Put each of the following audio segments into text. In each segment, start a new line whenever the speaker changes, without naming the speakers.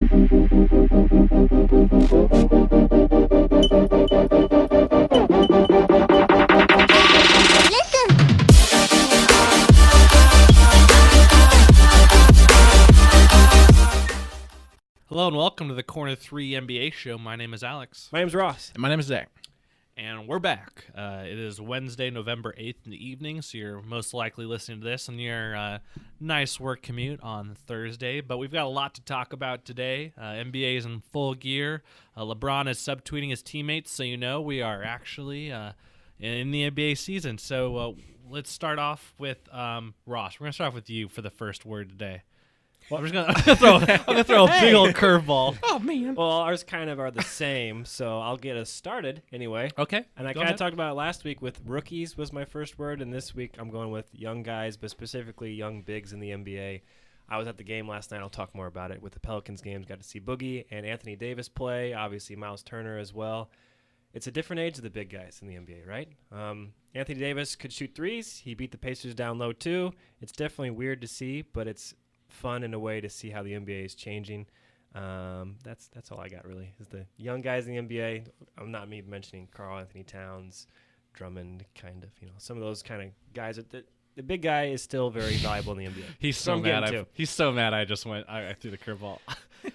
Hello and welcome to the Corner 3 NBA show. My name is Alex.
My name's Ross.
And my name is Zach.
And we're back. It is Wednesday, November 8th in the evening, so you're most likely listening to this on your nice work commute on Thursday. But we've got a lot to talk about today. NBA is in full gear. LeBron is subtweeting his teammates, so you know we are actually in the NBA season. So let's start off with Ross. We're going to start off with you for the first word today. Well, I'm gonna throw a big old curveball.
Oh, man.
Well, ours kind of are the same, so I'll get us started anyway.
Okay.
And I kind of talked about it last week with rookies was my first word, and this week I'm going with young guys, but specifically young bigs in the NBA. I was at the game last night. I'll talk more about it with the Pelicans games. Got to see Boogie and Anthony Davis play, obviously Miles Turner as well. It's a different age of the big guys in the NBA, right? Anthony Davis could shoot threes. He beat the Pacers down low, too. It's definitely weird to see, but it's fun in a way to see how the NBA is changing. That's all I got really is the young guys in the NBA. I'm not me mentioning Karl Anthony Towns, Drummond, kind of, some of those kind of guys. The big guy is still very valuable in the NBA.
He's so mad. He's so mad. I threw the curveball.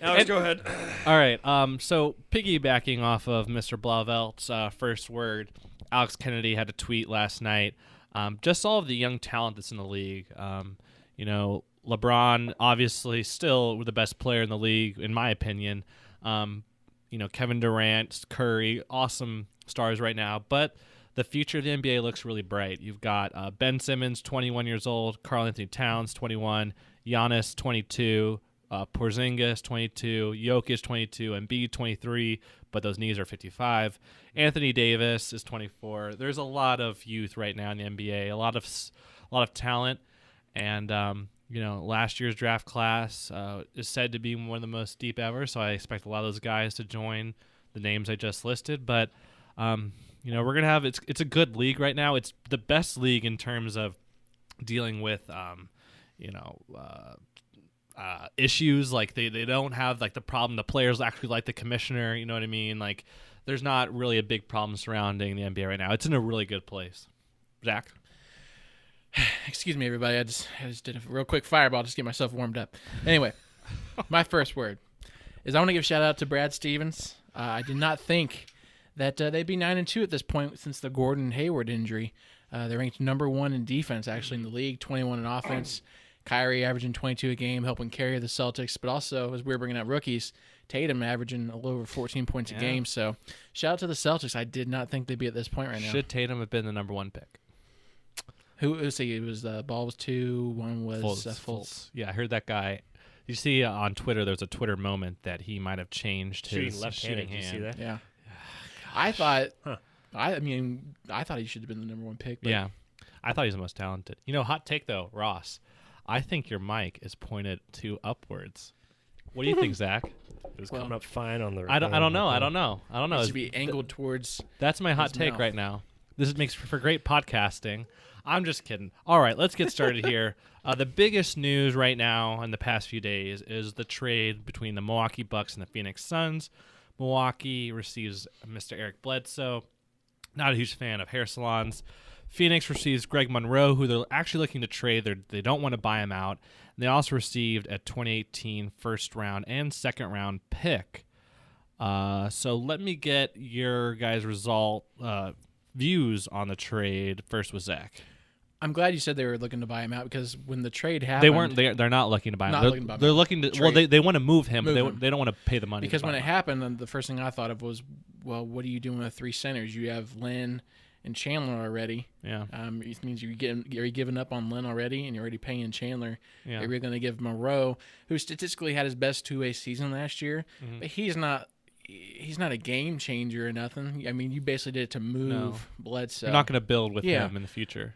Alex, go ahead.
All right. So piggybacking off of Mr. Blauvelt's first word, Alex Kennedy had a tweet last night. Just all of the young talent that's in the league. LeBron, obviously, still the best player in the league, in my opinion. Kevin Durant, Curry, awesome stars right now. But the future of the NBA looks really bright. You've got Ben Simmons, 21 years old, Karl Anthony Towns, 21, Giannis, 22, Porzingis, 22, Jokic, 22, Embiid, 23, but those knees are 55. Anthony Davis is 24. There's a lot of youth right now in the NBA, a lot of talent, and last year's draft class is said to be one of the most deep ever, so I expect a lot of those guys to join the names I just listed. But, we're going to have it's a good league right now. It's the best league in terms of dealing with, issues. Like they don't have, like, the problem. The players actually like the commissioner, you know what I mean? Like, there's not really a big problem surrounding the NBA right now. It's in a really good place. Zach?
Excuse me, everybody. I just did a real quick fireball just to get myself warmed up. Anyway, my first word is I want to give a shout out to Brad Stevens. I did not think that they'd be 9-2 at this point since the Gordon Hayward injury. They're ranked number 1 in defense actually in the league, 21 in offense. Kyrie averaging 22 a game, helping carry the Celtics. But also, as we were bringing up rookies, Tatum averaging a little over 14 points a game. So shout out to the Celtics. I did not think they'd be at this point right now.
Should Tatum have been the number 1 pick?
Let's see, it was ball was 2, one was
Fultz. Yeah, I heard that guy. You see on Twitter, there's a Twitter moment that he might have changed his shooting hand.
Did you see that?
Yeah. I thought, I thought he should have been the number 1 pick. But
yeah, I thought he was the most talented. Hot take though, Ross. I think your mic is pointed to upwards. What do you think, Zach?
It was coming up fine on the.
I don't know.
It should be angled towards.
That's my hot take right now. This makes for great podcasting. I'm just kidding. All right, let's get started here. The biggest news right now in the past few days is the trade between the Milwaukee Bucks and the Phoenix Suns. Milwaukee receives Mr. Eric Bledsoe. Not a huge fan of hair salons. Phoenix receives Greg Monroe, who they're actually looking to trade. They don't want to buy him out. And they also received a 2018 first-round and second-round pick. So let me get your guys' views on the trade. First with Zach.
I'm glad you said they were looking to buy him out because when the trade happened,
they weren't. They're not looking to buy him. They're looking to. Trade. Well, they want to move him. They don't want to pay the money.
Because when it happened, then the first thing I thought of was, well, what are you doing with 3 centers? You have Lynn and Chandler already. Yeah. It means you're giving up on Lynn already, and you're already paying Chandler. Yeah. You're going to give Monroe, who statistically had his best 2-way season last year, but he's not a game changer or nothing. I mean, you basically did it to move Bledsoe.
You're not going to build with him in the future.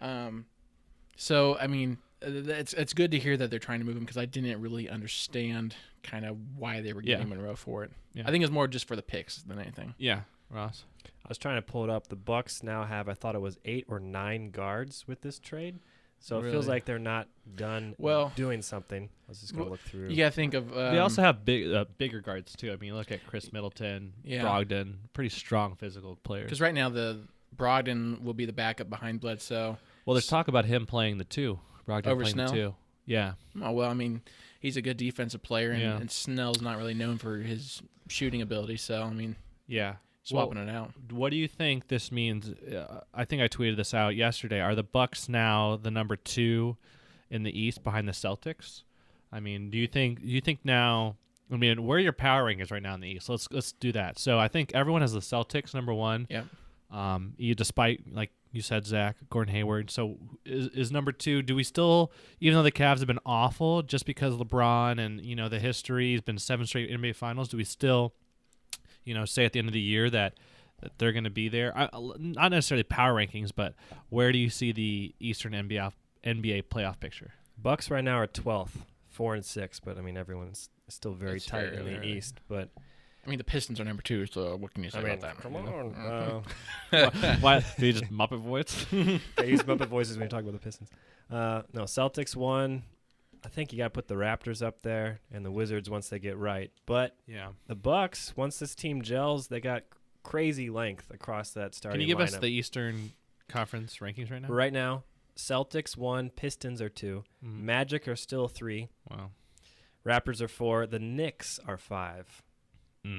So, I mean, it's good to hear that they're trying to move him because I didn't really understand kind of why they were getting Monroe for it. Yeah. I think it's more just for the picks than anything.
Yeah, Ross.
I was trying to pull it up. The Bucks now have, I thought it was 8 or 9 guards with this trade. So it
Really?
feels like they're not done doing something. I was just going to look through.
You got to think of...
they also have bigger guards, too. I mean, look at Chris Middleton, Brogdon, pretty strong physical players.
Because right now, the Brogdon will be the backup behind Bledsoe.
Well, there's talk about him playing the 2. Brogdon
Over
playing
Snell?
the 2. Yeah.
Oh, well, I mean, he's a good defensive player, and Snell's not really known for his shooting ability. So, I mean, swapping it out.
What do you think this means? I think I tweeted this out yesterday. Are the Bucks now the number 2 in the East behind the Celtics? I mean, do you think now? I mean, where are your power rankings right now in the East? Let's do that. So I think everyone has the Celtics number 1.
Yeah.
Despite, like you said, Zach, Gordon Hayward. So is number 2? Do we still, even though the Cavs have been awful, just because LeBron and the history has been 7 straight NBA Finals, do we still say at the end of the year that they're going to be there? Not necessarily power rankings, but where do you see the Eastern NBA playoff picture?
Bucks right now are 12th, 4-6, but I mean everyone's still very tight in the East. But
I mean the Pistons are number 2, so what can you say about that?
Come on,
Why do you just Muppet voice?
They use Muppet voices when you talk about the Pistons. No, Celtics 1. I think you got to put the Raptors up there and the Wizards once they get right. But the Bucks, once this team gels, they got crazy length across that starting lineup.
Can you give us the Eastern Conference rankings right now?
Right now, Celtics 1, Pistons are 2, Magic are still 3.
Wow.
Raptors are 4, the Knicks are 5,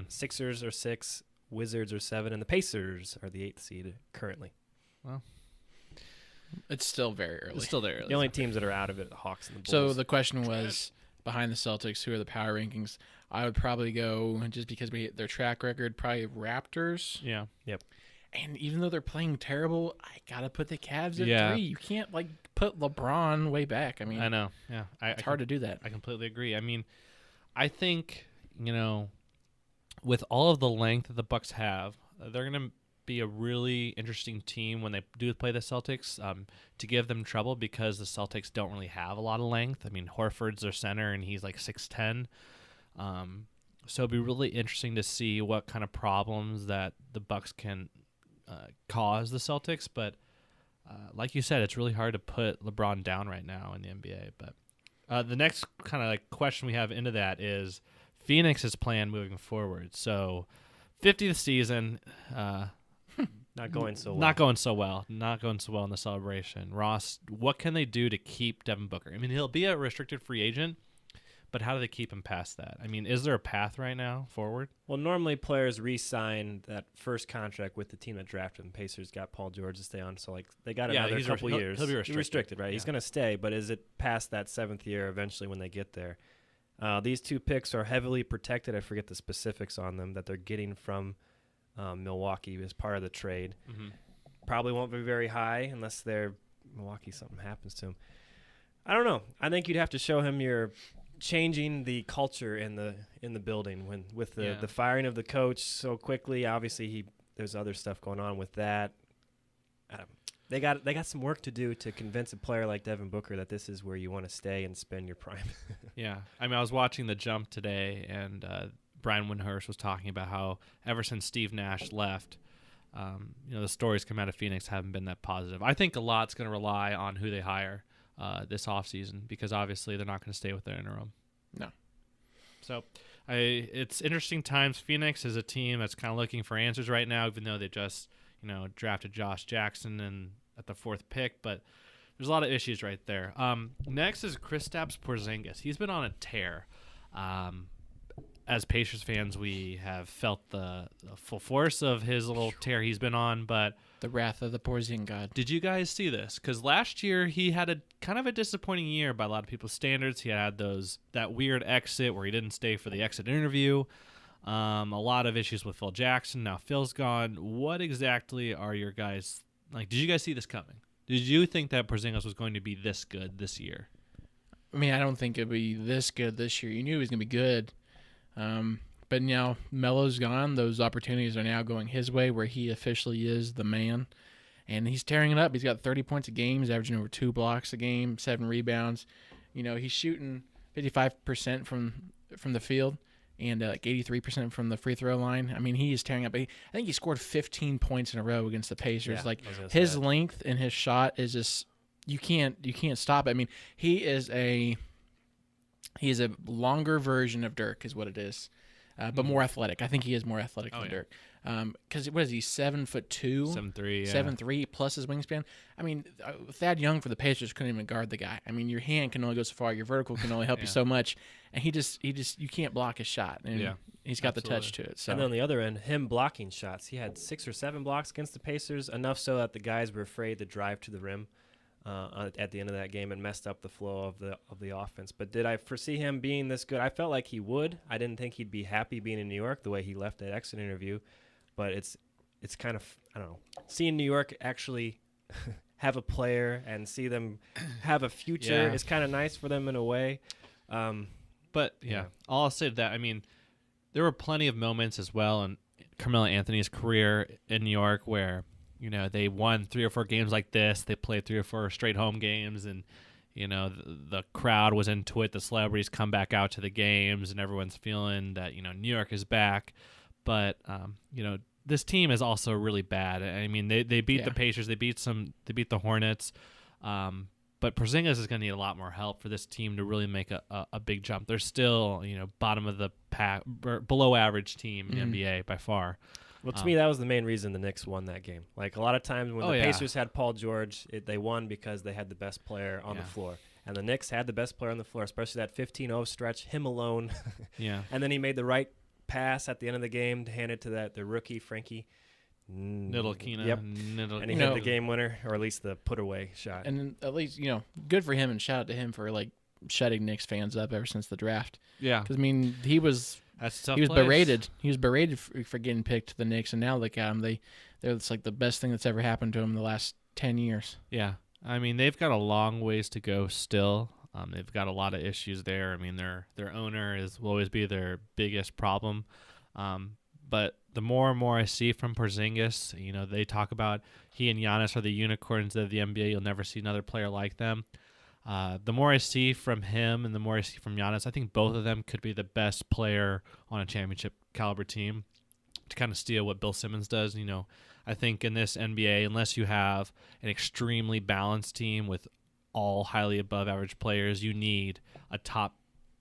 Sixers are 6, Wizards are 7, and the Pacers are the 8th seed currently.
Well,
it's still very early.
It's still there.
The only teams that are out of it are the Hawks and the Bulls.
So the question was, behind the Celtics, who are the power rankings? I would probably go, just because their track record, probably Raptors.
Yeah.
Yep.
And even though they're playing terrible, I got to put the Cavs at 3. You can't, put LeBron way back. I mean,
I know. Yeah.
It's hard to do that.
I completely agree. I mean, I think, with all of the length that the Bucks have, they're going to be a really interesting team when they do play the Celtics, to give them trouble, because the Celtics don't really have a lot of length. I mean, Horford's their center, and he's 6'10". So it'd be really interesting to see what kind of problems that the Bucks can cause the Celtics. But like you said, it's really hard to put LeBron down right now in the NBA. But the next kind of question we have into that is Phoenix's plan moving forward. So 50th season,
not going so well.
Not going so well in the celebration. Ross, what can they do to keep Devin Booker? I mean, he'll be a restricted free agent, but how do they keep him past that? I mean, is there a path right now forward?
Well, normally players re-sign that first contract with the team that drafted him. Pacers got Paul George to stay on, so they got another couple years.
He'll be restricted,
right?
Yeah.
He's going to stay, but is it past that 7th year eventually when they get there? These 2 picks are heavily protected. I forget the specifics on them that they're getting from Milwaukee as part of the trade. Probably won't be very high unless Milwaukee something happens to him. I don't know. I think you'd have to show him you're changing the culture in the building with the firing of the coach so quickly. Obviously, there's other stuff going on with that. They got some work to do to convince a player like Devin Booker that this is where you want to stay and spend your prime.
Yeah. I mean, I was watching The Jump today, and Brian Windhorst was talking about how ever since Steve Nash left, the stories come out of Phoenix haven't been that positive. I think a lot's going to rely on who they hire this offseason, because obviously they're not going to stay with their interim.
No.
So it's interesting times. Phoenix is a team that's kind of looking for answers right now, even though they just drafted Josh Jackson at the 4th pick, but there's a lot of issues right there. Next is Kristaps Porzingis. He's been on a tear. As Pacers fans, we have felt the full force of his little tear he's been on, but
the wrath of the Porzingis god.
Did you guys see this? Because last year he had a kind of a disappointing year by a lot of people's standards. He had that weird exit where he didn't stay for the exit interview. A lot of issues with Phil Jackson. Now Phil's gone. What exactly are your guys like? Did you guys see this coming? Did you think that Porzingis was going to be this good this year?
I mean, I don't think it'd be this good this year. You knew he was going to be good. But now Melo's gone. Those opportunities are now going his way, where he officially is the man. And he's tearing it up. He's got 30 points a game. He's averaging over 2 blocks a game, 7 rebounds. He's shooting 55% from the field and 83% from the free throw line. I mean, he is tearing up. I think he scored 15 points in a row against the Pacers.
Yeah,
his length and his shot is just you can't stop it. I mean, he is a longer version of Dirk, is what it is, but more athletic. I think he is more athletic than Dirk. Because what is he, 7'2",
7'3",
7'3", plus his wingspan. I mean, Thad Young for the Pacers couldn't even guard the guy. I mean, your hand can only go so far, your vertical can only help you so much, and he just you can't block his shot. And he's got the touch to it. So.
And then on the other end, him blocking shots. He had 6 or 7 blocks against the Pacers, enough so that the guys were afraid to drive to the rim at the end of that game and messed up the flow of the offense. But did I foresee him being this good? I felt like he would. I didn't think he'd be happy being in New York the way he left that exit interview. But it's kind of, I don't know, seeing New York actually have a player and see them have a future is kind of nice for them in a way.
But all I'll say to that, I mean, there were plenty of moments as well in Carmelo Anthony's career in New York where, you know, they won 3 or 4 games like this. They played 3 or 4 straight home games, and, you know, the crowd was into it. The celebrities come back out to the games, and everyone's feeling that, you know, New York is back. But, you know, this team is also really bad. I mean, they beat the Pacers. They beat the Hornets. But Porzingis is going to need a lot more help for this team to really make a big jump. They're still, you know, bottom of the pack, below average team in the NBA by far.
Well, to me, that was the main reason the Knicks won that game. Like, a lot of times when the Pacers had Paul George, they won because they had the best player on the floor. And the Knicks had the best player on the floor, especially that 15-0 stretch, him alone. And then he made the right pass at the end of the game to hand it to the rookie, Frankie
Ntilikina.
Yep. And he hit the game winner, or at least the put-away shot.
And at least, you know, good for him, and shout out to him for, like, shutting Knicks fans up ever since the draft.
Yeah.
Because, I mean, he was berated. He was berated for getting picked to the Knicks, and now look at him. It's like the best thing that's ever happened to him in the last 10 years.
Yeah. I mean, they've got a long ways to go still. They've got a lot of issues there. I mean, their owner will always be their biggest problem. But the more and more I see from Porzingis, you know, they talk about he and Giannis are the unicorns of the NBA. You'll never see another player like them. The more I see from him and the more I see from Giannis, I think both of them could be the best player on a championship caliber team to kind of steal what Bill Simmons does. You know, I think in this NBA, unless you have an extremely balanced team with all highly above average players, you need a top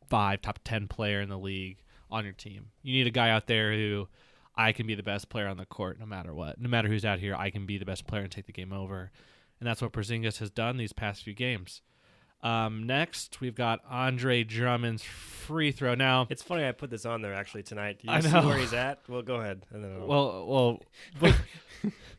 5, top 10 player in the league on your team. You need a guy out there who I can be the best player on the court no matter what. No matter who's out here, I can be the best player and take the game over. And that's what Porzingis has done these past few games. Next, we've got Andre Drummond's free throw. Now,
it's funny I put this on there actually tonight. Do
I
you
know.
see where he's at? Well, go ahead. And then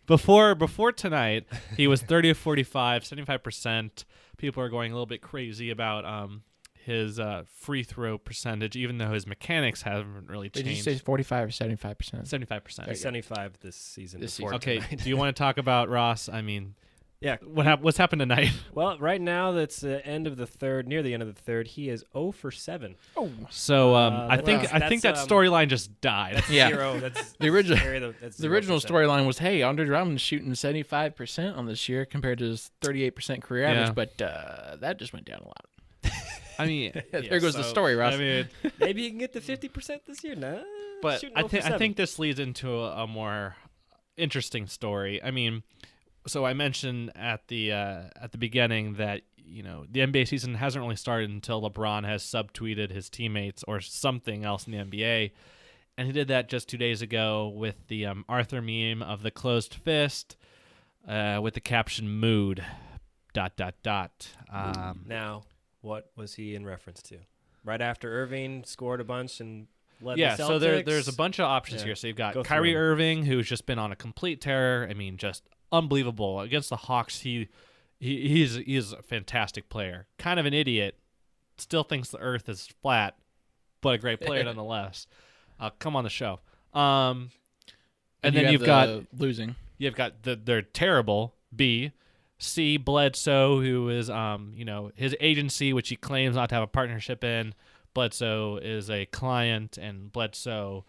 before tonight, he was 30 of 45, 75%. People are going a little bit crazy about his free throw percentage, even though his mechanics haven't really changed.
Did you say 45 or 75%?
75%.
75 this season.
Okay, do you want to talk about Ross? I mean,
yeah.
What's happened tonight?
Well, right now that's the end of the third, near the end of the third. He is 0 for 7.
Oh,
so I think that storyline just died.
Yeah,
0. That's
the original.
That's
The original
0%.
storyline was, hey, Andre Drummond's shooting 75% on this year compared to his 38% career average, but that just went down a lot.
I mean,
there goes the story, Ross.
I mean,
maybe you can get to 50% this year. No,
but I think this leads into a more interesting story. I mean, so I mentioned at the beginning that, you know, the NBA season hasn't really started until LeBron has subtweeted his teammates or something else in the NBA, and he did that just 2 days ago with the Arthur meme of the closed fist with the caption "mood." ...
Now, what was he in reference to? Right after Irving scored a bunch and led the Celtics?
So there's a bunch of options here. So you've got Kyrie Irving, who's just been on a complete tear. I mean, just unbelievable. Against the Hawks, he's a fantastic player. Kind of an idiot. Still thinks the earth is flat, but a great player nonetheless. Come on the show. And then you've got
losing.
You've got they're terrible. B. C. Bledsoe, who is you know, his agency, which he claims not to have a partnership in. Bledsoe is a client, and Bledsoe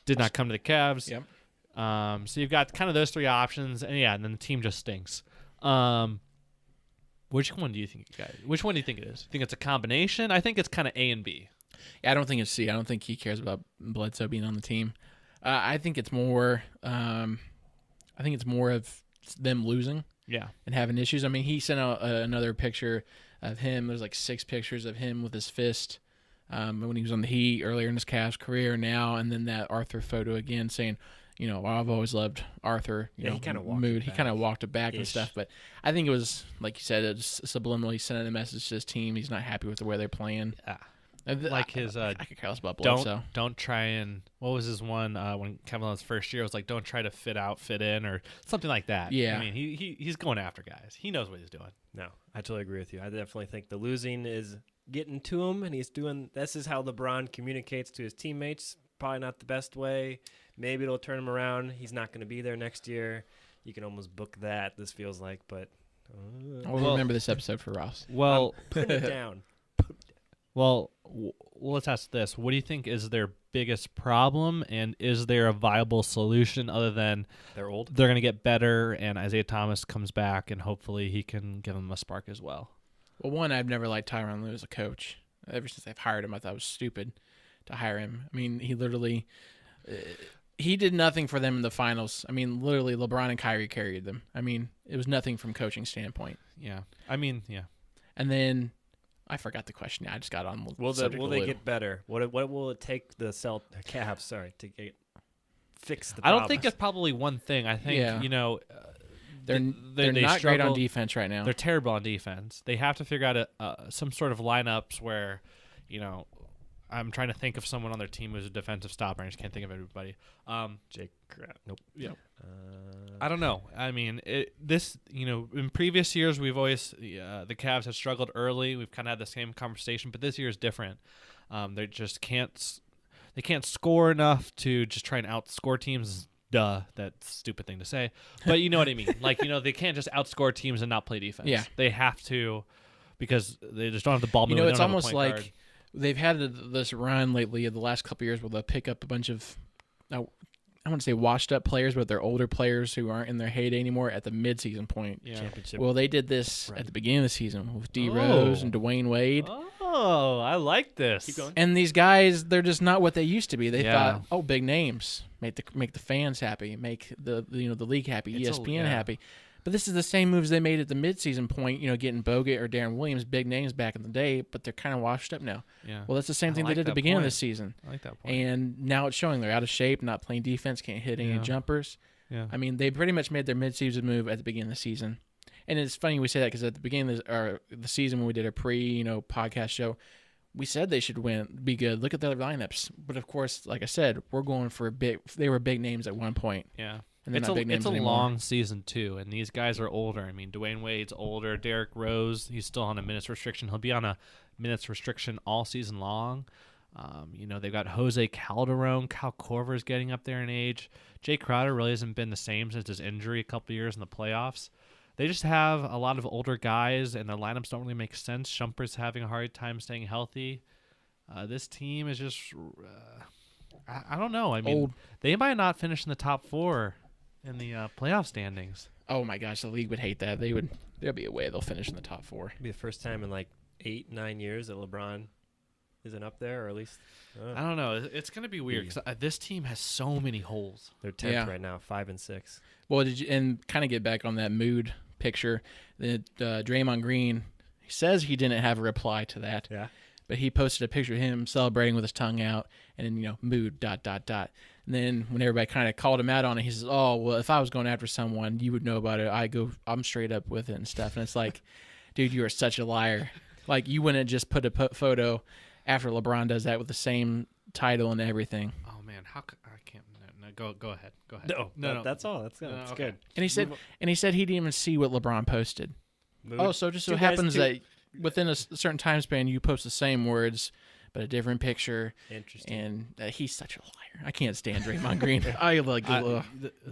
did not come to the Cavs.
Yep.
So you've got kind of those 3 options, and then the team just stinks. Which one do you think, guys? Which one do you think it is? You think it's a combination? I think it's kind of A and B.
Yeah, I don't think it's C. I don't think he cares about Bledsoe being on the team. I think it's more. I think it's more of them losing.
Yeah.
and having issues. I mean, he sent out another picture of him. There's like 6 pictures of him with his fist when he was on the Heat earlier in his Cavs career now, and then that Arthur photo again saying, well, I've always loved Arthur.
He kind of walked
Mood.
it
He kind of walked it back and
Ish.
stuff. But I think it was, like you said, it's subliminally sending a message to his team. He's not happy with the way they're playing.
Like his
I could care less about Bledsoe.
don't try and what was his one when Kevin Love's first year? It was like don't try to fit in or something like that.
Yeah.
I mean he's going after guys. He knows what he's doing.
No, I totally agree with you. I definitely think the losing is getting to him, and this is how LeBron communicates to his teammates. Probably not the best way. Maybe it'll turn him around. He's not going to be there next year. You can almost book that, this feels like, but
We'll remember this episode for Ross.
Well,
put it down.
well, let's ask this. What do you think is their biggest problem, and is there a viable solution other than
They're old?
they're going to get better and Isaiah Thomas comes back and hopefully he can give them a spark as well?
Well, one, I've never liked Tyronn Lue as a coach. Ever since I've hired him, I thought it was stupid to hire him. I mean, he literally he did nothing for them in the finals. I mean, literally, LeBron and Kyrie carried them. I mean, it was nothing from coaching standpoint.
Yeah. I mean, yeah.
And then I forgot the question. I just got on.
Will they get better? What will it take the Cavs, to fix the
I don't
problems?
think it's probably one thing. I think,
Yeah. They're
they
not great on
struggle.
defense right now.
They're terrible on defense. They have to figure out some sort of lineups where, I'm trying to think of someone on their team who's a defensive stopper. I just can't think of everybody.
Jake Crab. Nope.
Yeah. I don't know. I mean, in previous years, we've always the Cavs have struggled early. We've kind of had the same conversation, but this year is different. They just can't score enough to just try and outscore teams. Duh, that's a stupid thing to say, but you know what I mean. They can't just outscore teams and not play defense.
Yeah.
They have to because they just don't have the ball.
It's almost like they've had this run lately of the last couple of years where they'll pick up a bunch of, I wouldn't say washed up players, but they're older players who aren't in their heyday anymore at the midseason point.
Yeah.
Championship.
Well, they did this
Right.
at the beginning of the season with D Rose and Dwayne Wade.
Oh, I like this.
Keep going.
And these guys, they're just not what they used to be. They
Yeah.
thought, big names, make the fans happy, make the league happy,
It's
ESPN happy. But this is the same moves they made at the midseason point, getting Bogut or Darren Williams, big names back in the day, but they're kind of washed up now.
Yeah.
Well, that's the same
I
thing
like
they did at the
that
beginning of
point.
the season.
I like that point.
And now it's showing they're out of shape, not playing defense, can't hit any
Yeah.
jumpers.
Yeah.
I mean, they pretty much made their midseason move at the beginning of the season. And it's funny we say that because at the beginning of the season when we did a podcast show, we said they should be good. Look at their lineups. But of course, like I said, we're going for they were big names at one point.
Yeah.
And they're not big names
it's a
anymore.
long season too, and these guys are older. I mean, Dwayne Wade's older. Derrick Rose, he's still on a minutes restriction. He'll be on a minutes restriction all season long. They've got Jose Calderon. Kyle Korver's getting up there in age. Jay Crowder really hasn't been the same since his injury a couple years in the playoffs. They just have a lot of older guys, and their lineups don't really make sense. Shumpert's having a hard time staying healthy. This team is just, I don't know. I mean,
Old.
they might not finish in the top 4 in the playoff standings.
Oh my gosh, the league would hate that. There'll be a way they'll finish in the top 4.
It'll be the first time in 8-9 years that LeBron isn't up there, or at least
I don't know. It's going to be weird because this team has so many holes.
they're 10th
Yeah.
right now, 5 and 6.
Well, and kind of get back on that mood picture, that Draymond Green, he says he didn't have a reply to that.
Yeah.
But he posted a picture of him celebrating with his tongue out, and then mood ... And then when everybody kind of called him out on it, he says, "Oh well, if I was going after someone, you would know about it. I'm straight up with it and stuff." And it's like, dude, you are such a liar. Like you wouldn't just put a photo after LeBron does that with the same title and everything.
Oh man, I can't. No, go ahead. Go ahead.
No, that's all. That's
No,
that's
okay.
good.
And he said he didn't even see what LeBron posted.
Mood.
Oh, so just so
Two guys,
happens
two-
that within a certain time span, you post the same words, but a different picture.
Interesting.
And he's such a liar. I can't stand Draymond Green. I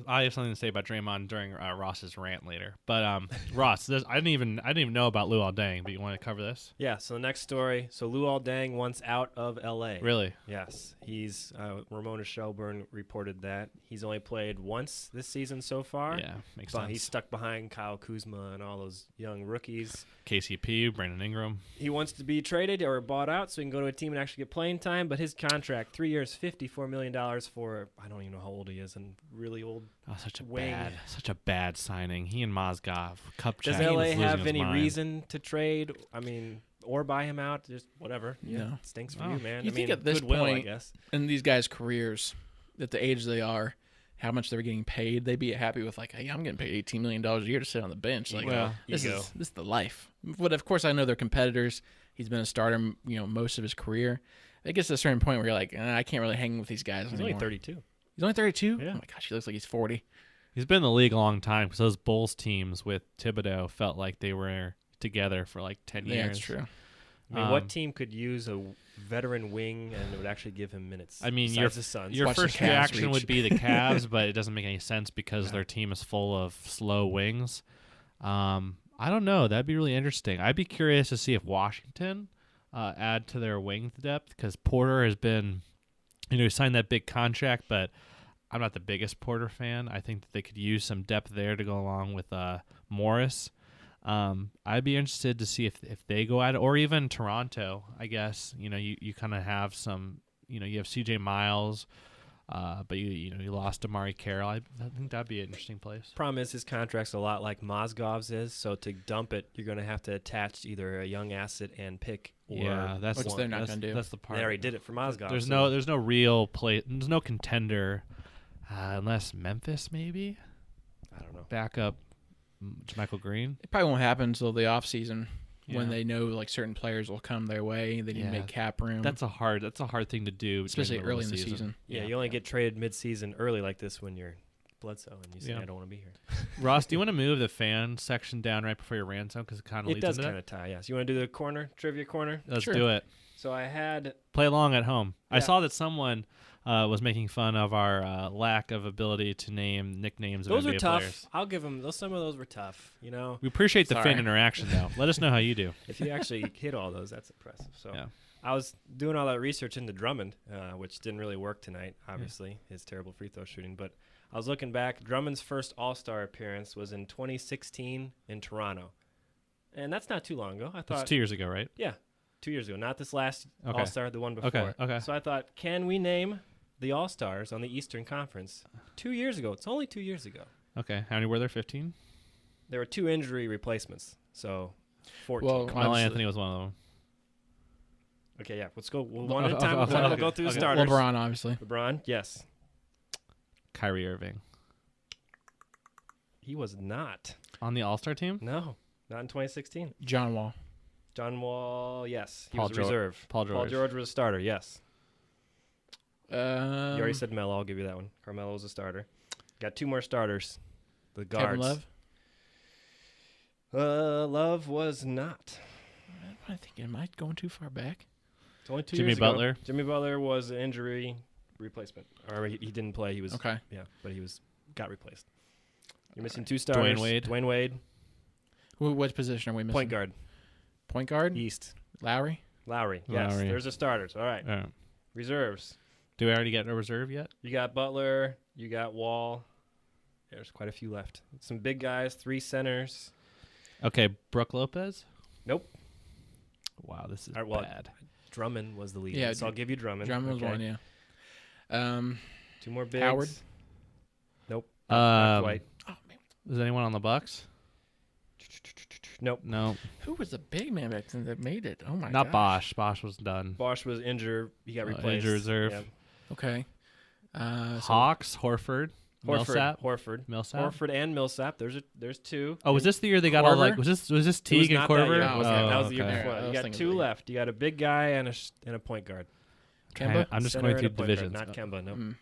I have something to say about Draymond during Ross's rant later. But Ross, I didn't even know about Luol Deng. But you want to cover this?
Yeah. So the next story. So Luol Deng wants out of L.A.
Really?
Yes. He's Ramona Shelburne reported that he's only played once this season so far.
Yeah, makes
But
sense.
he's stuck behind Kyle Kuzma and all those young rookies.
KCP, Brandon Ingram.
He wants to be traded or bought out so he can go to a team team and actually get playing time. But his contract, 3 years, $54 million for, I don't even know how old he is, and really old.
Oh, such
wing.
a bad signing. He and Mozgov.
Does LA have any reason to trade? I mean, or buy him out? Just whatever. Yeah,
No.
it stinks for you, man.
You
I
think
mean,
at this
goodwill, I
point
guess.
in these guys' careers, at the age they are, how much they're getting paid, they'd be happy with like, hey, I'm getting paid $18 million a year to sit on the bench. Like,
Well,
this is the life. But of course, I know they're competitors. He's been a starter, most of his career. It gets to a certain point where you're like, I can't really hang with these guys
He's
anymore.
only 32.
He's only 32?
Yeah.
Oh my gosh, he looks like he's 40.
He's been in the league a long time because those Bulls teams with Thibodeau felt like they were together for like 10 years.
Yeah, that's true.
I mean, what team could use a veteran wing and it would actually give him minutes?
I mean,
besides the Suns?
Your
Watch the
first
Cavs
reaction
reach.
would be the Cavs, but it doesn't make any sense because their team is full of slow wings. I don't know. That'd be really interesting. I'd be curious to see if Washington add to their wing depth because Porter has been, he signed that big contract, but I'm not the biggest Porter fan. I think that they could use some depth there to go along with Morris. I'd be interested to see if they go at it, or even Toronto. I guess you kind of have some. You have C.J. Miles, but you lost Amari Carroll. I think that'd be an interesting place.
Problem is his contract's a lot like Mozgov's is, so to dump it, you're going to have to attach either a young asset and pick. Or
Yeah, that's
Which they're not gonna do.
That's the part.
They already did it for Mozgov.
There's
so
no real play. There's no contender, unless Memphis maybe
I don't know.
back up Michael Green.
It probably won't happen until the offseason when
Yeah.
they know like certain players will come their way. They need to make cap room.
That's a hard thing to do,
especially
during
early in the season.
Yeah, you only get traded mid-season early like this when you're Bledsoe and you say,
Yeah.
I don't want to be here.
Ross, do you want to move the fan section down right before your rant zone because it kind of
It
leads
does
into
kind of tie, yes. You want to do the trivia corner?
that? Let's
Sure.
do it.
So I had
Play along at home. I
Yeah.
saw that someone was making fun of our lack of ability to name nicknames of
those
NBA
are tough.
players.
I'll give them those. Some of those were tough.
We appreciate the
Sorry.
fan interaction, though. Let us know how you do.
If you actually hit all those, that's impressive. So
Yeah.
I was doing all that research into Drummond, which didn't really work tonight, obviously, his terrible free throw shooting. But I was looking back. Drummond's first All-Star appearance was in 2016 in Toronto. And that's not too long ago. I
That's
thought,
2 years ago, right?
yeah, 2 years ago. Not this last
Okay.
All-Star, the one before.
Okay.
So I thought, can we name the All-Stars on the Eastern Conference 2 years ago? It's only 2 years ago.
Okay. How many were there? 15?
There were 2 injury replacements, so 14.
Well,
Carmelo
obviously-
Anthony was one of them.
Okay, yeah. Let's go one at a time.
okay,
We'll
okay,
go through the
okay.
starters.
LeBron, obviously.
LeBron, yes.
Kyrie Irving.
He was not.
On the All-Star team?
No, not in 2016.
John Wall.
John Wall, yes. He
Paul
was a reserve.
Paul George.
was a starter, yes. You already
Um,
said Melo. I'll give you that one. Carmelo was a starter. Got 2 more starters. The
Kevin
guards.
Love.
Love was not.
I think, am I going too far back?
It's only 2
Jimmy
years ago.
Butler?
Jimmy Butler was an injury replacement. Or he didn't play. He was
Okay.
Yeah, but he got replaced. You're missing 2 starters. Dwayne Wade,
What position are we missing?
point guard.
Point guard?
East.
Lowry?
Lowry. Yes,
Lowry.
there's the starters. All right. Reserves.
Do we already get a reserve yet?
You got Butler. You got Wall. There's quite a few left. Some big guys. 3 centers.
Okay, Brooke Lopez?
Nope.
Wow, this is
All right, well,
bad.
Drummond was the lead.
Yeah,
so I'll give you Drummond.
Drummond was
Okay.
one, yeah.
2 more bigs.
Howard?
Nope. Not
Um,
quite.
Oh, man.
Is anyone on the Bucks?
Nope.
No,
Who was the big man back then that made it? Oh, my
not
gosh.
Bosch. Bosch was done.
Bosch was injured. He got replaced.
Injured reserve.
Yeah.
Okay. So
Hawks, Horford, Millsap.
Horford and Millsap. There's 2.
Oh, was this the year they got all like?
Korver?
Was this
It was
Teague and
not that
Korver?
year.
No,
That
okay.
was the year
okay.
before.
I
You
was
got
thinking
2
of the-
left. You got a big guy and a point guard.
Kemba?
I'm just
Center
going
and
through
a point guard,
divisions.
Not Kemba. No.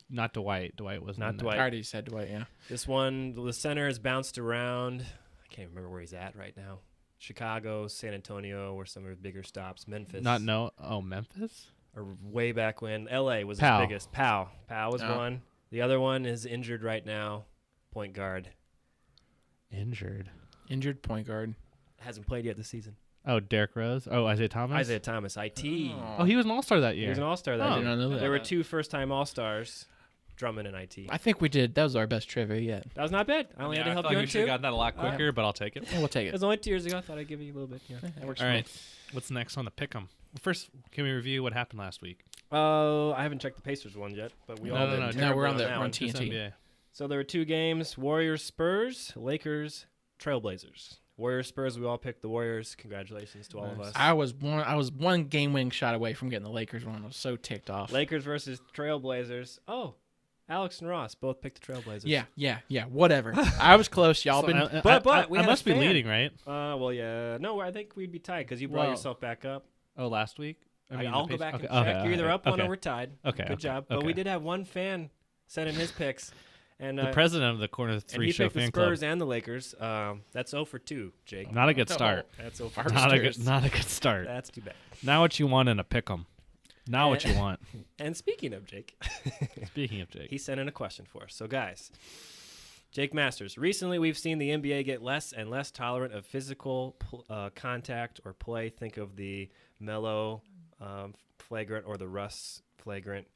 Not Dwight. Dwight was
Not
in there.
Dwight.
I already said Dwight, yeah.
This one, the center has bounced around. I can't remember where he's at right now. Chicago, San Antonio were some of his bigger stops. Memphis.
Memphis.
Or way back when. L.A. was
Powell.
his biggest. Powell was
Oh.
one. The other one is injured right now. Point guard.
Injured.
Injured point guard.
Hasn't played yet this season.
Oh, Derrick Rose. Oh, Isaiah Thomas.
Isaiah Thomas, IT.
Oh, he was an All-Star that
He
year.
was an All-Star that
Oh.
I
year.
did not know that.
There were 2 first-time All-Stars. Drummond and IT.
I think we did. That was our best trivia yet.
That was not bad. I only had to help
I
you
thought
on
you should have
two.
gotten that a lot quicker, but I'll take it.
Yeah, we'll take
It
it.
was only 2 years ago. I thought I'd give you a little bit. Yeah, that works.
All right. What's next on the pick'em? First, can we review what happened last week?
I haven't checked the Pacers one yet, but we all did.
no,
terribly
we're on
that one.
TNT.
Just NBA.
So there were 2 games: Warriors, Spurs, Lakers, Trailblazers. Warriors, Spurs. We all picked the Warriors. Congratulations to all of us.
I was one game-winning shot away from getting the Lakers one. I was so ticked off.
Lakers versus Trailblazers. Oh, Alex and Ross both picked the Trailblazers.
Yeah. Whatever. I was close. Y'all
So
been.
we
I
had a
must be
fan.
leading, right?
Well, yeah. No, I think we'd be tied because you brought
Well,
yourself back up.
Oh, last week?
I'll
the
go back
Pacers-
and check.
okay,
You're either up one
okay.
or we're tied.
Okay.
Good job. But we did have one fan send in his picks. And
The president of the Corner
and
3
he
Show
picked the
fan
Spurs
club.
and the Lakers. That's 0 for 2, Jake.
Not a good start.
That's 0 for
Not
2.
a
Not a good start.
That's too bad.
Now what you want in a pick'em. Now what you want.
And speaking of Jake,
Speaking of Jake.
he sent in a question for us. So, guys, Jake Masters, recently we've seen the NBA get less and less tolerant of physical contact or play. Think of the Melo flagrant or the Russ flagrant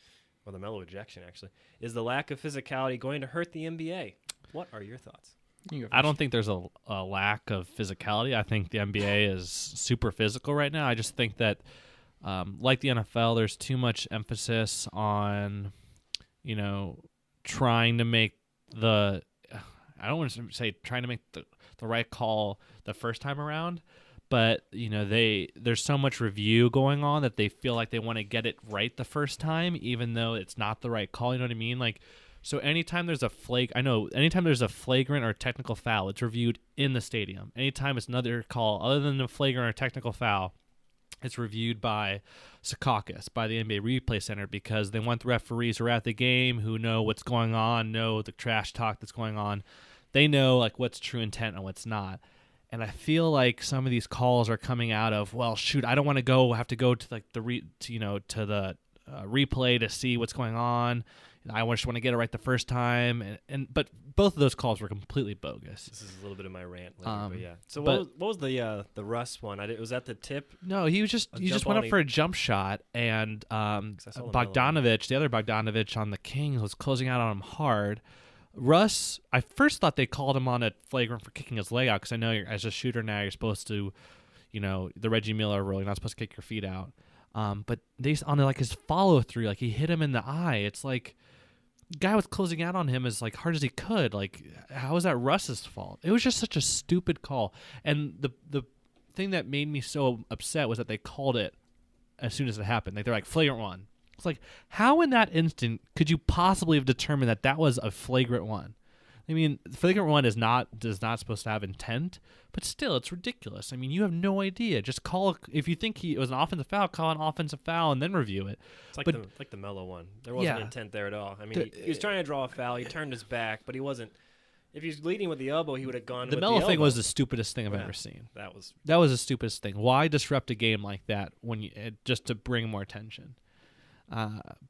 or the Melo ejection, actually. Is the lack of physicality going to hurt the NBA? What are your thoughts?
I don't think there's a lack of physicality. I think the NBA is super physical right now. I just think that, like the NFL, there's too much emphasis on, trying to make the – I don't want to say trying to make the right call the first time around, but, there's so much review going on that they feel like they want to get it right the first time, even though it's not the right call. You know what I mean? Like, so anytime there's a flagrant or technical foul, it's reviewed in the stadium. Anytime it's another call other than a flagrant or technical foul, it's reviewed by Secaucus, by the NBA Replay Center, because they want the referees who are at the game, who know what's going on, know the trash talk that's going on. They know like what's true intent and what's not. And I feel like some of these calls are coming out of, well, shoot, I don't want to have to go to like the replay to see what's going on. I just want to get it right the first time, but both of those calls were completely bogus.
This is a little bit of my rant, later, but yeah. So
but-
what was the Russ one? Was that the tip?
No, he just went up for a jump shot, and
I saw the
Bogdanovich, the other Bogdanovich on the Kings, was closing out on him hard. Russ, I first thought they called him on a flagrant for kicking his leg out, because I know as a shooter now you're supposed to, the Reggie Miller rule, you're not supposed to kick your feet out. But they on like his follow through, like he hit him in the eye. It's like guy was closing out on him as like hard as he could. Like, how is that Russ's fault? It was just such a stupid call. And the thing that made me so upset was that they called it as soon as it happened. Like, they're like, flagrant one. It's like, how in that instant could you possibly have determined that that was a flagrant one? I mean, flagrant one is not supposed to have intent, but still, it's ridiculous. I mean, you have no idea. Just call if you think it was an offensive foul, call an offensive foul and then review it.
It's like the Melo one. There wasn't
Yeah.
intent there at all. I mean, he was trying to draw a foul. He turned his back, but he wasn't. If he was leading with the elbow, he would have gone.
The
with
Melo
the
thing
elbow.
was the stupidest thing I've ever seen.
That was
the stupidest thing. Why disrupt a game like that when just to bring more attention?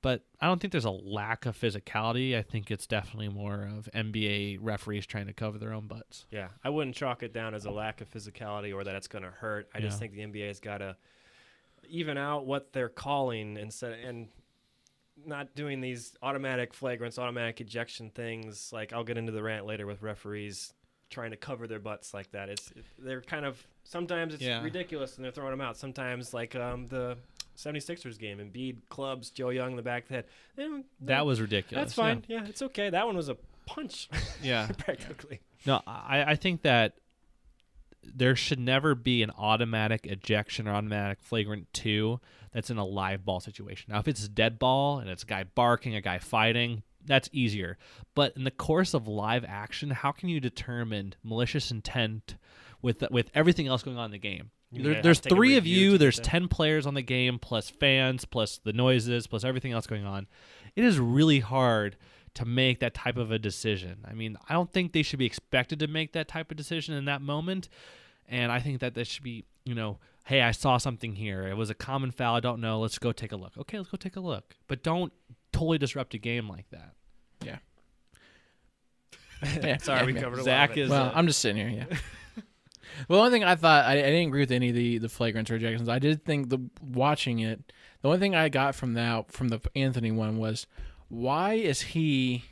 But I don't think there's a lack of physicality. I think it's definitely more of NBA referees trying to cover their own butts.
Yeah, I wouldn't chalk it down as a lack of physicality or that it's going to hurt. I just think the NBA has got to even out what they're calling and not doing these automatic flagrants, automatic ejection things. Like, I'll get into the rant later with referees trying to cover their butts like that. They're kind of, sometimes it's ridiculous and they're throwing them out. Sometimes like the 76ers game, Embiid clubs Joe Young in the back of the head.
That was ridiculous.
That's fine. Yeah, it's okay. That one was a punch.
Yeah.
Practically.
No, I think that there should never be an automatic ejection or automatic flagrant 2 that's in a live ball situation. Now, if it's a dead ball and it's a guy barking, a guy fighting, that's easier. But in the course of live action, how can you determine malicious intent with everything else going on in the game? There's 3 of you, there's 10 players on the game, plus fans, plus the noises, plus everything else going on. It is really hard to make that type of a decision. I mean, I don't think they should be expected to make that type of decision in that moment. And I think that there should be, hey, I saw something here. It was a common foul. I don't know. Let's go take a look. Okay, let's go take a look. But don't totally disrupt a game like that.
Yeah.
Sorry, we covered a
Zach
lot of it.
is.
Well, I'm just sitting here. Yeah. Well, the only thing I thought I didn't agree with any of the flagrant rejections. I did think watching it, the only thing I got from the Anthony one was, why is he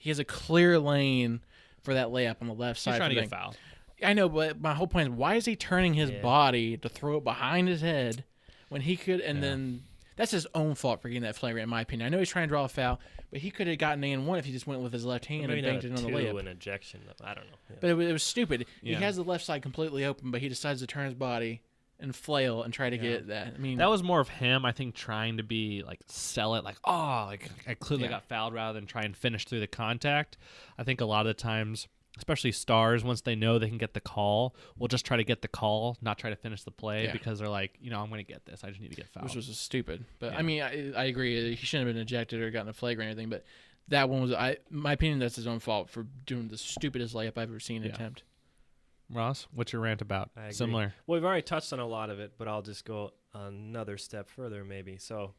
has a clear lane for that layup on the left side.
He's trying to
the
get
thing.
fouled.
I know, but my whole point is, why is he turning his body to throw it behind his head when he could? And then that's his own fault for getting that flagrant, in my opinion. I know he's trying to draw a foul, but he could have gotten in one if he just went with his left hand and banked it on the layup.
An ejection, I don't know. Yeah.
But it was stupid.
Yeah.
He has the left side completely open, but he decides to turn his body and flail and try to get that. I mean,
That was more of him, I think, trying to be like sell it, like, oh, like I clearly got fouled rather than try and finish through the contact. I think a lot of the times, especially stars, once they know they can get the call, will just try to get the call, not try to finish the play because they're like, I'm going to get this. I just need to get fouled.
which was stupid. But I mean, I agree. He shouldn't have been ejected or gotten a flagrant or anything. But that one was, my opinion, that's his own fault for doing the stupidest layup I've ever seen attempt.
Ross, what's your rant about?
I agree.
Similar.
Well, we've already touched on a lot of it, but I'll just go another step further, maybe. So,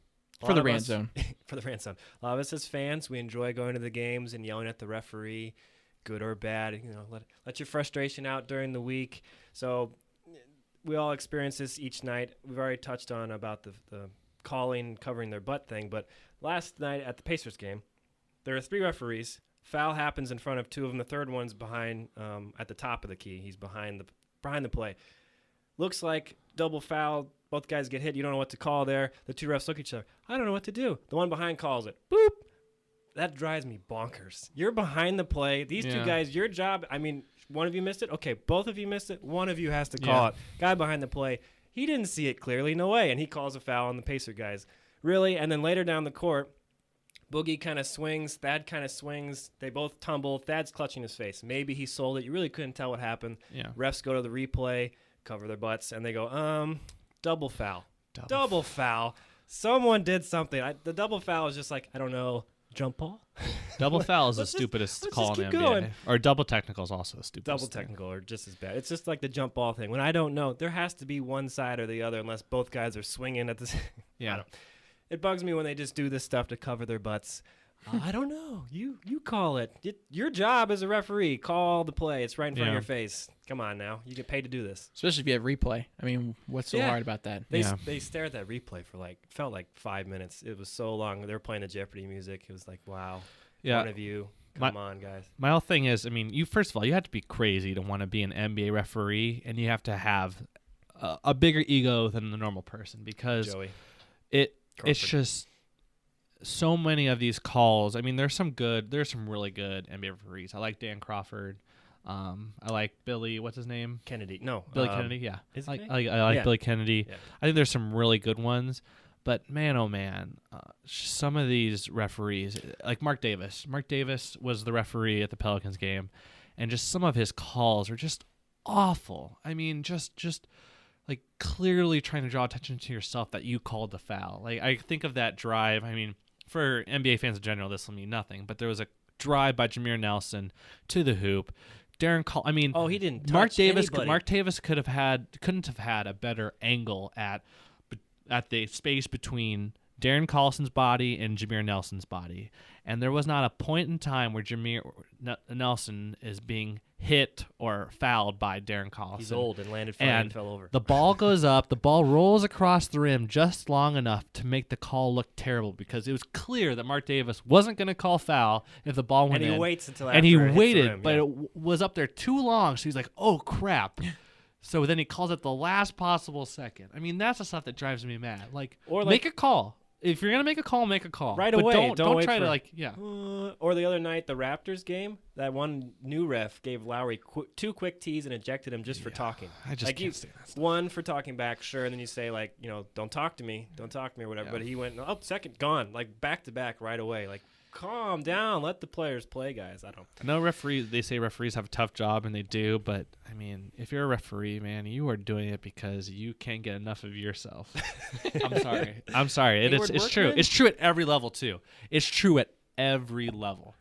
For the rant zone.
For the rant zone. A lot of us as fans, we enjoy going to the games and yelling at the referee, good or bad. Let your frustration out during the week. So, we all experience this each night. We've already touched on about the calling, covering their butt thing. But last night at the Pacers game, there are 3 referees. Foul happens in front of 2 of them. The third one's behind, at the top of the key. He's behind the play. Looks like double foul. Both guys get hit. You don't know what to call there. The 2 refs look at each other. I don't know what to do. The one behind calls it. Boop. That drives me bonkers. You're behind the play. These 2 guys, your job, I mean, one of you missed it. Okay, both of you missed it. One of you has to call it. Guy behind the play, he didn't see it clearly. No way. And he calls a foul on the Pacer guys. Really? And then later down the court, Boogie kind of swings. Thad kind of swings. They both tumble. Thad's clutching his face. Maybe he sold it. You really couldn't tell what happened.
Yeah.
Refs go to the replay, cover their butts, and they go, double foul. Double foul. Someone did something. The double foul is just like, I don't know, jump ball?
Double foul is the stupidest call in the NBA.
Going.
Or double technical is also the stupidest.
Double technical or just as bad. It's just like the jump ball thing. When I don't know, there has to be one side or the other unless both guys are swinging at the same.
Yeah.
It bugs me when they just do this stuff to cover their butts. I don't know. You call it. Your job as a referee. Call the play. It's right in front of your face. Come on now. You get paid to do this.
Especially if you have replay. I mean, what's so hard about that?
They stare at that replay for felt like 5 minutes. It was so long. They were playing the Jeopardy music. It was like, wow.
Yeah.
One of you. Come on, guys.
My whole thing is, I mean, first of all, you have to be crazy to want to be an NBA referee, and you have to have a bigger ego than the normal person because
Joey.
It's just so many of these calls. I mean, there's some really good NBA referees. I like Dan Crawford. I like Billy. What's his name?
Kennedy. No.
Billy Kennedy. Yeah.
I
like Billy Kennedy.
Yeah.
I think there's some really good ones. But man, oh man, some of these referees, like Mark Davis. Mark Davis was the referee at the Pelicans game, and just some of his calls are just awful. I mean, just like clearly trying to draw attention to yourself that you called the foul. Like I think of that drive. I mean, for NBA fans in general, this will mean nothing. But there was a drive by Jameer Nelson to the hoop. Darren Call. I mean,
he didn't. Touch
Mark Davis.
anybody.
Mark Davis couldn't have had a better angle at the space between Darren Collison's body and Jameer Nelson's body. And there was not a point in time where Jameer Nelson is being hit or fouled by Darren Collison.
He's old and landed flat and fell over.
The ball goes up. The ball rolls across the rim just long enough to make the call look terrible because it was clear that Mark Davis wasn't going to call foul if the ball went in.
And he waits until after
and he
it hits
waited,
the rim,
but it was up there too long. So he's like, oh, crap. So then he calls it the last possible second. I mean, that's the stuff that drives me mad. Make a call. If you're gonna make a call, make a call
right
but
away.
Don't
wait
try
for,
to
or the other night, the Raptors game, that one new ref gave Lowry 2 quick tees and ejected him just for talking.
I just can't stand that stuff.
One for talking back, sure, and then you say don't talk to me, or whatever. Yeah. But he went second gone, back to back right away, calm down, let the players play, guys. I know
referees. They say referees have a tough job, and they do. But I mean, if you're a referee, man, you are doing it because you can't get enough of yourself. I'm sorry. It's true. It's true at every level too. It's true at every level.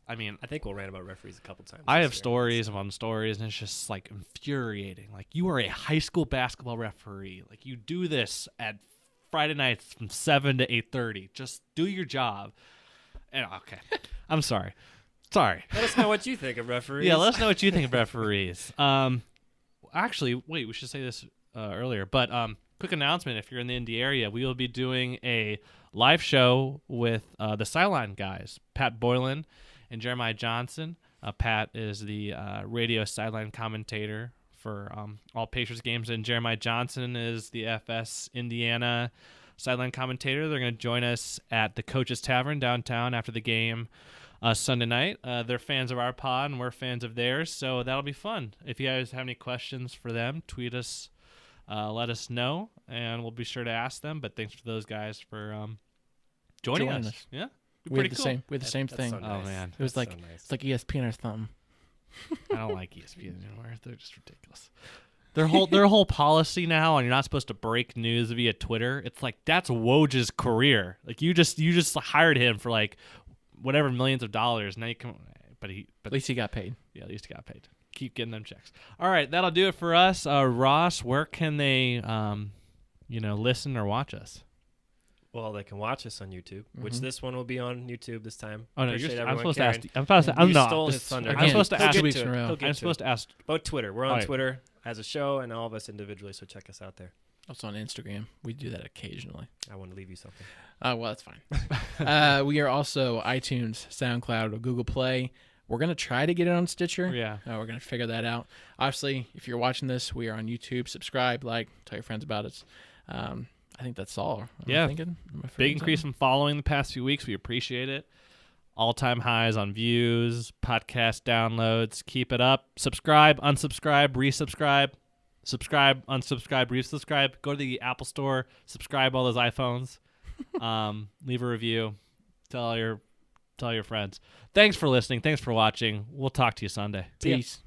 I mean,
I think we'll rant about referees a couple times.
I have stories upon stories, and it's just infuriating. You are a high school basketball referee. You do this at Friday nights from 7 to 8:30. Just do your job. Okay. I'm sorry. Sorry.
Let us know what you think of referees.
Yeah, let us know what you think of referees. Actually, wait, we should say this earlier, but quick announcement: if you're in the Indy area, we will be doing a live show with the Sideline guys, Pat Boylan and Jeremiah Johnson. Pat is the radio sideline commentator for all Pacers games, and Jeremiah Johnson is the FS Indiana sideline commentator. They're going to join us at the Coach's Tavern downtown after the game Sunday night. They're fans of our pod, and we're fans of theirs, so that'll be fun. If you guys have any questions for them, tweet us, let us know, and we'll be sure to ask them. But thanks for those guys for joining us. Yeah,
We had
pretty
the
cool.
same. We had the same
That's
thing.
so nice.
Oh man,
It was
That's
like
so nice.
it's like ESPN or something.
I don't like ESPN anymore. They're just ridiculous. Their whole policy now, and you're not supposed to break news via Twitter. It's like that's Woj's career. Like you just hired him for like whatever millions of dollars. Now you come, but
At least he got paid.
yeah, at least he got paid. Keep getting them checks. All right, that'll do it for us. Ross, where can they listen or watch us?
Well, they can watch us on YouTube, which this one will be on YouTube this time.
Oh no,
Appreciate
I'm
everyone
supposed to ask.
caring.
I'm supposed to.
You
I'm not.
stole
This-
his thunder.
I'm
Again,
supposed to
he'll
ask.
get
2
weeks
to
in a
it.
row.
He'll get
I'm
to
supposed
it.
to ask.
About Twitter. We're on
All right.
Twitter as a show, and all of us individually. So check us out there.
Also on Instagram. We do that occasionally.
I want to leave you something.
Well, that's fine. We are also iTunes, SoundCloud, or Google Play. We're going to try to get it on Stitcher.
Yeah.
We're going to figure that out. Obviously, if you're watching this, we are on YouTube. Subscribe, like, tell your friends about it. I think that's all.
Yeah.
Am I forgetting
Big increase
something?
in following the past few weeks. We appreciate it. All-time highs on views, podcast downloads. Keep it up. Subscribe, unsubscribe, resubscribe. Subscribe, unsubscribe, resubscribe. Go to the Apple Store. Subscribe all those iPhones. Leave a review. Tell your friends. Thanks for listening. Thanks for watching. We'll talk to you Sunday. See ya.
Peace.